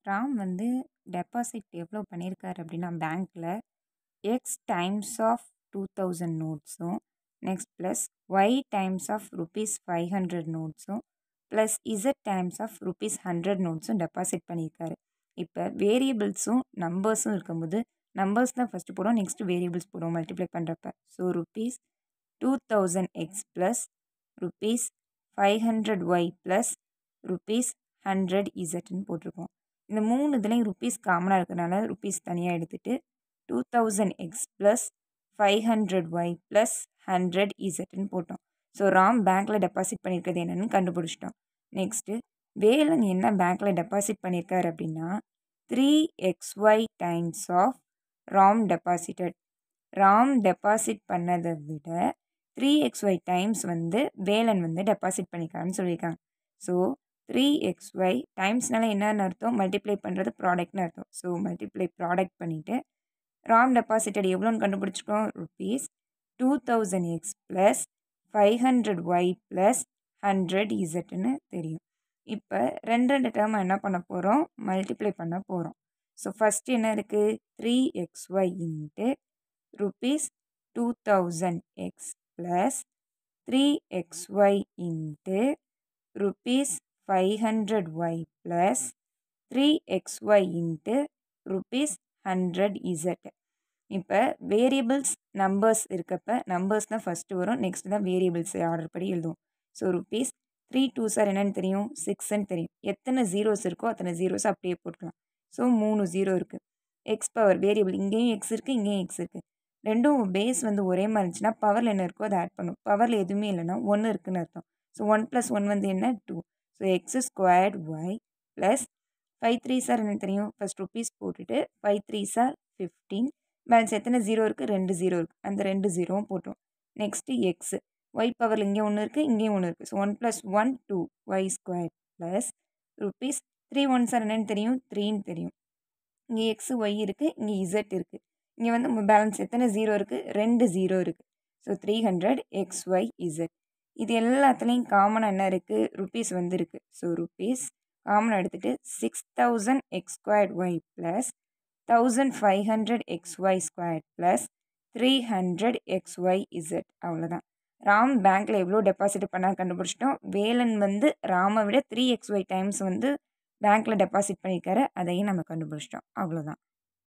ராம் வந்து டெபாசிட் எவ்வளோ பண்ணியிருக்காரு அப்படின்னா பேங்க்கில் எக்ஸ் டைம்ஸ் ஆஃப் 2000 நோட்ஸும் next plus y times of ₹500 நோட்ஸும் ப்ளஸ் இசட் டைம்ஸ் ஆஃப் ₹100 நோட்ஸும் டெபாசிட் பண்ணியிருக்காரு. இப்போ வேரியபிள்ஸும் நம்பர்ஸும் இருக்கும்போது நம்பர்ஸ் தான் ஃபஸ்ட்டு போடுவோம், நெக்ஸ்ட்டு வேரியபிள்ஸ் போடுவோம் மல்டிப்ளை பண்ணுறப்ப. So ₹2000x plus ₹500y plus ₹100zன்னு போட்டிருக்கோம். இந்த 3 இதுலேயும் ருப்பீஸ் காமனாக இருக்கிறனால ருப்பீஸ் தனியாக எடுத்துகிட்டு 2000x ப்ளஸ் 500y ப்ளஸ் 100zன்னு போட்டோம். ஸோ ராம் பேங்க்கில் டெபாசிட் பண்ணியிருக்கிறது என்னென்னு கண்டுபிடிச்சிட்டோம். நெக்ஸ்ட்டு வேலன் என்ன பேங்க்கில் டெபாசிட் பண்ணியிருக்காரு அப்படின்னா 3xy times of Ram deposited. Ram deposit பண்ணதை விட 3xy டைம்ஸ் வந்து வேலன் வந்து டெபாசிட் பண்ணியிருக்காருன்னு சொல்லியிருக்காங்க. ஸோ 3xy டைம்ஸ்னால என்னன்னு அர்த்தம், மல்டிப்ளை பண்ணுறது ப்ராடக்ட்னு அர்த்தம். ஸோ மல்டிப்ளை ப்ராடக்ட் பண்ணிவிட்டு ராம் டெபாசிட்டட் எவ்வளோன்னு கண்டுபிடிச்சிட்டோம், ₹2000x ப்ளஸ் 500y ப்ளஸ் 100zன்னு தெரியும். இப்போ ரெண்டு டேர்மை என்ன பண்ண போகிறோம், மல்டிப்ளை பண்ண போகிறோம். ஸோ ஃபஸ்ட்டு என்ன இருக்குது, 3xy into ₹2000x plus 3xy into ₹500y plus 3xy into ₹100z. இப்போ வேரியபிள்ஸ் நம்பர்ஸ் இருக்கப்ப நம்பர்ஸ் தான் ஃபஸ்ட்டு வரும், நெக்ஸ்ட் தான் வேரியபிள்ஸ் ஆர்டர் படி எழுதுவோம். ஸோ ₹3 2s என்னன்னு தெரியும், 6ன்னு தெரியும். எத்தனை ஜீரோஸ் இருக்கோ அத்தனை ஜீரோஸ் அப்படியே போட்டுக்கலாம். ஸோ 3 ஜீரோ இருக்குது. எக்ஸ் பவர் வேரியபிள் இங்கேயும் எக்ஸ் இருக்குது, இங்கேயும் எக்ஸ் இருக்குது. ரெண்டும் பேஸ் வந்து ஒரே மாதிரி இருந்துச்சுன்னா பவரில் என்ன இருக்கோ அதை ஆட் பண்ணும். பவரில் எதுவுமே இல்லைன்னா 1 இருக்குன்னு அர்த்தம். ஸோ 1 + 1 வந்து என்ன, 2. So x² y plus 5 3s என்ன தெரியும், ஃபஸ்ட் ருப்பீஸ் போட்டுட்டு 5 3s 15. பேலன்ஸ் எத்தனை ஜீரோ இருக்குது, 2 ஜீரோ இருக்குது. அந்த 2 ஜீரோவும் போட்டோம். நெக்ஸ்ட்டு எக்ஸ் ஒய் பவரில் இங்கே ஒன்று இருக்குது, இங்கேயும் ஒன்று இருக்குது. ஸோ 1 + 1 2 y² ப்ளஸ் ₹3 1s என்னன்னு தெரியும், 3ன்னு தெரியும். இங்கே எக்ஸ் ஒய் இருக்குது, இங்கே இசட் இருக்குது. இங்கே வந்து பேலன்ஸ் எத்தனை ஜீரோ இருக்குது, 2 ஜீரோ இருக்குது. So 300xyz. இது எல்லாத்துலேயும் காமனாக என்ன இருக்குது, ருப்பீஸ் வந்து இருக்குது. ஸோ ருப்பீஸ் காமனாக எடுத்துகிட்டு 6000x² plus 1500xy² plus 300xyz. அவ்வளோதான். ராம் பேங்க்கில் எவ்வளோ டெபாசிட் பண்ணால் கண்டுபிடிச்சிட்டோம். வேலன் வந்து ராமை விட 3xy டைம்ஸ் வந்து பேங்க்கில் டெபாசிட் பண்ணியிருக்காரு, அதையும் நம்ம கண்டுபிடிச்சிட்டோம். அவ்வளோதான்.